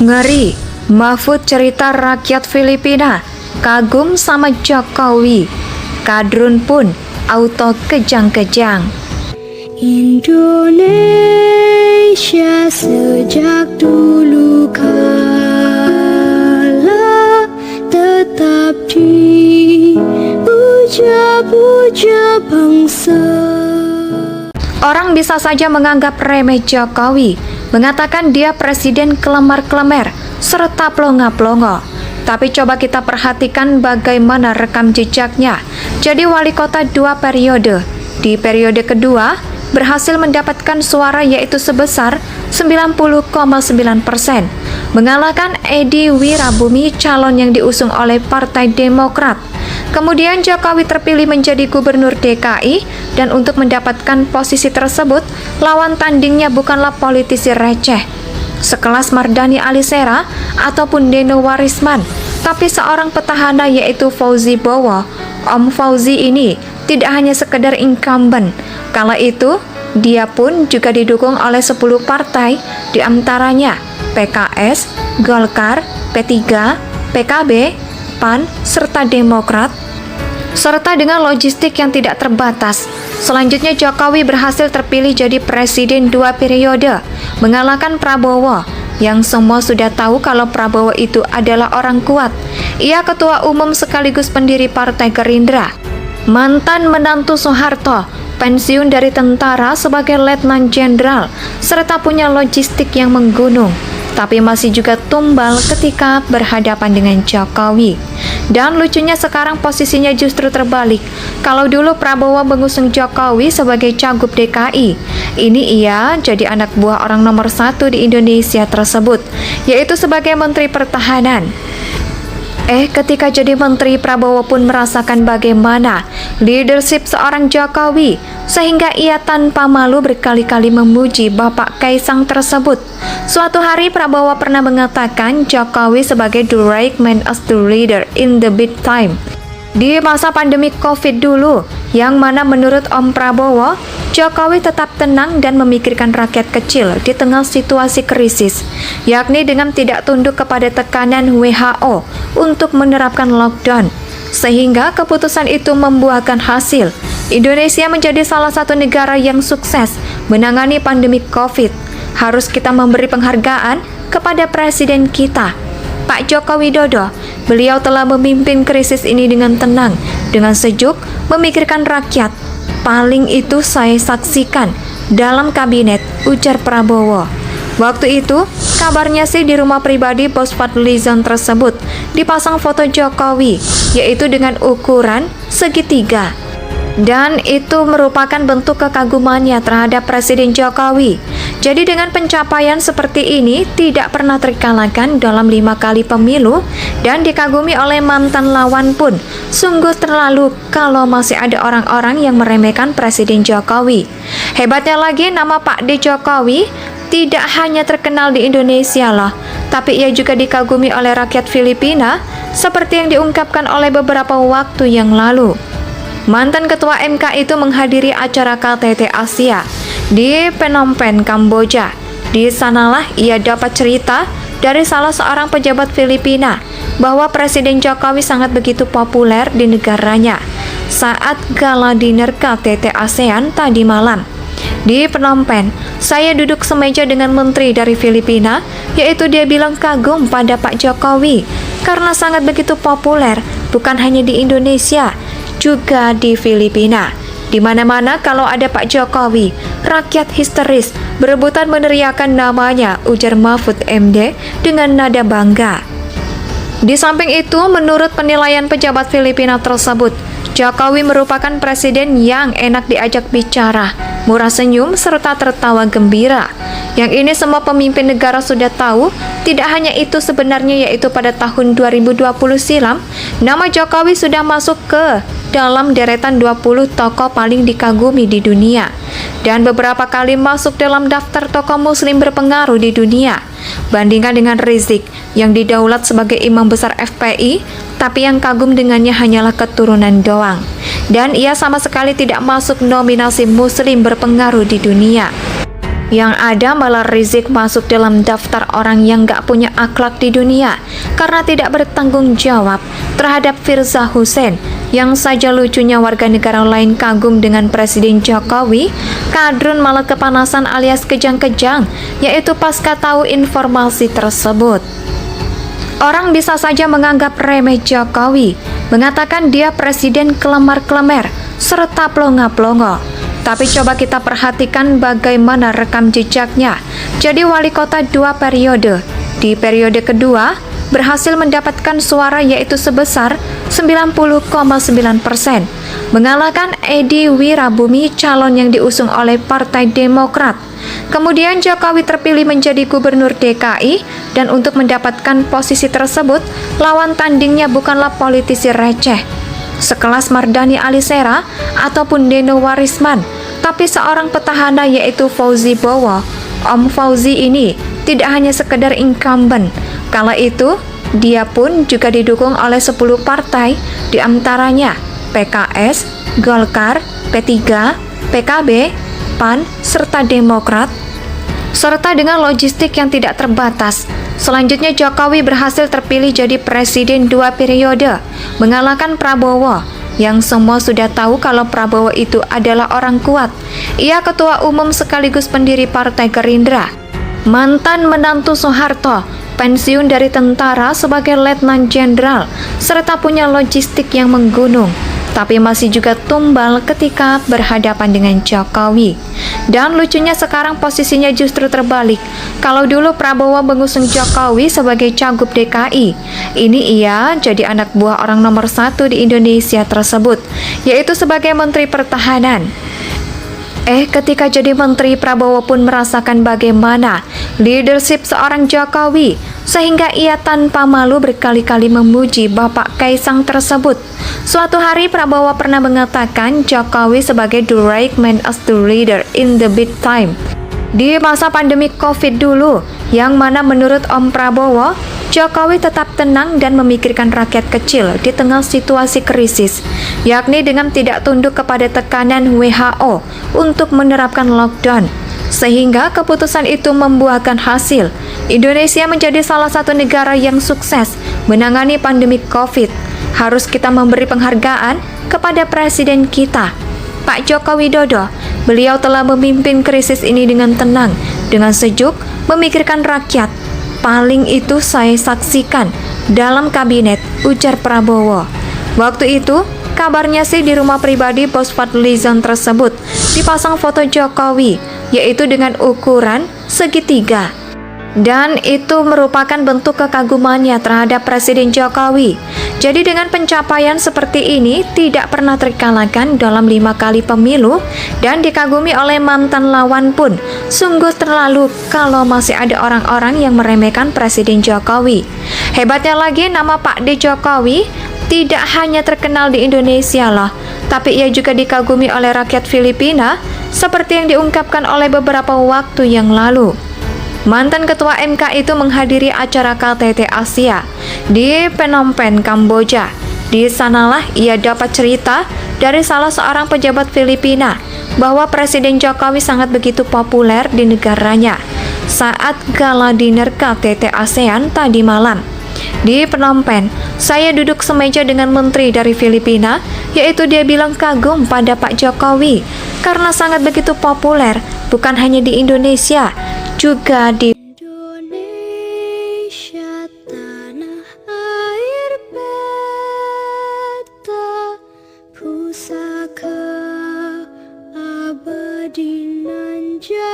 Ngeri, Mahfud cerita rakyat Filipina kagum sama Jokowi. Kadrun pun auto kejang-kejang. Indonesia sejak dulu kala tetap dipuja-puja bangsa. Orang bisa saja menganggap remeh Jokowi, mengatakan dia presiden kelemar-kelemer serta plonga-plongo. Tapi coba kita perhatikan bagaimana rekam jejaknya. Jadi wali kota 2 periode. Di periode kedua, berhasil mendapatkan suara yaitu sebesar 90,9%, mengalahkan Edi Wirabumi, calon yang diusung oleh Partai Demokrat. Kemudian Jokowi terpilih menjadi gubernur DKI, dan untuk mendapatkan posisi tersebut, lawan tandingnya bukanlah politisi receh sekelas Mardhani Alisera ataupun Neno Warisman, tapi seorang petahana yaitu Fauzi Bowo. Om Fauzi ini tidak hanya sekedar incumbent, kala itu dia pun juga didukung oleh 10 partai, diantaranya PKS, Golkar, P3, PKB, PAN, serta Demokrat, serta dengan logistik yang tidak terbatas. Selanjutnya Jokowi berhasil terpilih jadi presiden 2 periode, mengalahkan Prabowo, yang semua sudah tahu kalau Prabowo itu adalah orang kuat. Ia ketua umum sekaligus pendiri Partai Gerindra, mantan menantu Soeharto, pensiun dari tentara sebagai letnan jenderal, serta punya logistik yang menggunung, tapi masih juga tumbal ketika berhadapan dengan Jokowi. Dan lucunya sekarang posisinya justru terbalik. Kalau dulu Prabowo mengusung Jokowi sebagai cagup DKI, ini ia jadi anak buah orang nomor 1 di Indonesia tersebut, yaitu sebagai Menteri Pertahanan. Ketika jadi menteri, Prabowo pun merasakan bagaimana leadership seorang Jokowi, sehingga ia tanpa malu berkali-kali memuji Bapak Kaisang tersebut. Suatu hari Prabowo pernah mengatakan Jokowi sebagai the right man as the leader in the big time. Di masa pandemi COVID dulu, yang mana menurut Om Prabowo, Jokowi tetap tenang dan memikirkan rakyat kecil di tengah situasi krisis, yakni dengan tidak tunduk kepada tekanan WHO untuk menerapkan lockdown, sehingga keputusan itu membuahkan hasil. Indonesia menjadi salah satu negara yang sukses menangani pandemi COVID. Harus kita memberi penghargaan kepada presiden kita, Pak Joko Widodo. Beliau telah memimpin krisis ini dengan tenang, dengan sejuk, memikirkan rakyat. Paling itu saya saksikan dalam kabinet, ujar Prabowo. Waktu itu, kabarnya sih di rumah pribadi bos Fadlizon tersebut dipasang foto Jokowi, yaitu dengan ukuran segitiga. Dan itu merupakan bentuk kekagumannya terhadap Presiden Jokowi. Jadi dengan pencapaian seperti ini tidak pernah terkalahkan dalam 5 kali pemilu dan dikagumi oleh mantan lawan pun. Sungguh terlalu kalau masih ada orang-orang yang meremehkan Presiden Jokowi. Hebatnya lagi, nama Pak D. Jokowi tidak hanya terkenal di Indonesia loh, tapi ia juga dikagumi oleh rakyat Filipina seperti yang diungkapkan oleh beberapa waktu yang lalu. Mantan ketua MK itu menghadiri acara KTT Asia di Phnom Penh, Kamboja. Di sanalah ia dapat cerita dari salah seorang pejabat Filipina bahwa Presiden Jokowi sangat begitu populer di negaranya saat gala dinner KTT ASEAN tadi malam. Di Phnom Penh, saya duduk semeja dengan menteri dari Filipina, yaitu dia bilang kagum pada Pak Jokowi karena sangat begitu populer, bukan hanya di Indonesia, juga di Filipina. Di mana-mana kalau ada Pak Jokowi, rakyat histeris berebutan meneriakan namanya, ujar Mahfud MD dengan nada bangga. Di samping itu, menurut penilaian pejabat Filipina tersebut, Jokowi merupakan presiden yang enak diajak bicara, murah senyum, serta tertawa gembira. Yang ini semua pemimpin negara sudah tahu. Tidak hanya itu sebenarnya, yaitu pada tahun 2020 silam, nama Jokowi sudah masuk ke dalam deretan 20 tokoh paling dikagumi di dunia, dan beberapa kali masuk dalam daftar tokoh muslim berpengaruh di dunia. Bandingkan dengan Rizik yang didaulat sebagai imam besar FPI, tapi yang kagum dengannya hanyalah keturunan doang, dan ia sama sekali tidak masuk nominasi muslim berpengaruh di dunia. Yang ada malah Rizik masuk dalam daftar orang yang gak punya akhlak di dunia karena tidak bertanggung jawab terhadap Firza Hussein. Yang saja lucunya warga negara lain kagum dengan Presiden Jokowi, Kadrun malah kepanasan alias kejang-kejang, yaitu pasca tahu informasi tersebut. Orang bisa saja menganggap remeh Jokowi, mengatakan dia presiden kelemar-kelemer, serta plonga-plongo. Tapi coba kita perhatikan bagaimana rekam jejaknya. Jadi wali kota 2 periode. Di periode kedua, berhasil mendapatkan suara yaitu sebesar 90,9%, mengalahkan Edi Wirabumi, calon yang diusung oleh Partai Demokrat. Kemudian Jokowi terpilih menjadi gubernur DKI, dan untuk mendapatkan posisi tersebut, lawan tandingnya bukanlah politisi receh sekelas Mardhani Alisera ataupun Neno Warisman, tapi seorang petahana yaitu Fauzi Bowo. Om Fauzi ini tidak hanya sekedar incumbent, kala itu dia pun juga didukung oleh 10 partai, diantaranya PKS, Golkar, P3, PKB, PAN, serta Demokrat, serta dengan logistik yang tidak terbatas. Selanjutnya Jokowi berhasil terpilih jadi presiden 2 periode, mengalahkan Prabowo, yang semua sudah tahu kalau Prabowo itu adalah orang kuat. Ia ketua umum sekaligus pendiri Partai Gerindra, mantan menantu Soeharto, pensiun dari tentara sebagai letnan jenderal, serta punya logistik yang menggunung, tapi masih juga tumbal ketika berhadapan dengan Jokowi. Dan lucunya sekarang posisinya justru terbalik. Kalau dulu Prabowo mengusung Jokowi sebagai cagup DKI, ini ia jadi anak buah orang nomor 1 di Indonesia tersebut, yaitu sebagai Menteri Pertahanan. Ketika jadi menteri, Prabowo pun merasakan bagaimana leadership seorang Jokowi, sehingga ia tanpa malu berkali-kali memuji Bapak Kaisang tersebut. Suatu hari Prabowo pernah mengatakan Jokowi sebagai the right man as the leader in the big time. Di masa pandemi COVID dulu, yang mana menurut Om Prabowo, Jokowi tetap tenang dan memikirkan rakyat kecil di tengah situasi krisis, yakni dengan tidak tunduk kepada tekanan WHO untuk menerapkan lockdown. Sehingga keputusan itu membuahkan hasil. Indonesia menjadi salah satu negara yang sukses menangani pandemi COVID. Harus kita memberi penghargaan kepada presiden kita, Pak Joko Widodo. Beliau telah memimpin krisis ini dengan tenang, dengan sejuk, memikirkan rakyat. Paling itu saya saksikan dalam kabinet, ujar Prabowo. Waktu itu, kabarnya sih di rumah pribadi bos Fadlizon tersebut dipasang foto Jokowi, yaitu dengan ukuran segitiga. Dan itu merupakan bentuk kekagumannya terhadap Presiden Jokowi. Jadi dengan pencapaian seperti ini tidak pernah terkalahkan dalam 5 kali pemilu dan dikagumi oleh mantan lawan pun. Sungguh terlalu kalau masih ada orang-orang yang meremehkan Presiden Jokowi. Hebatnya lagi, nama Pak D. Jokowi tidak hanya terkenal di Indonesia loh, tapi ia juga dikagumi oleh rakyat Filipina seperti yang diungkapkan oleh beberapa waktu yang lalu. Mantan ketua MK itu menghadiri acara KTT Asia di Phnom Penh, Kamboja. Di sanalah ia dapat cerita dari salah seorang pejabat Filipina bahwa Presiden Jokowi sangat begitu populer di negaranya saat gala dinner KTT ASEAN tadi malam. Di Phnom Penh, saya duduk semeja dengan menteri dari Filipina, yaitu dia bilang kagum pada Pak Jokowi karena sangat begitu populer, bukan hanya di Indonesia, juga di Indonesia, tanah air beta, pusaka abadi nan jaya.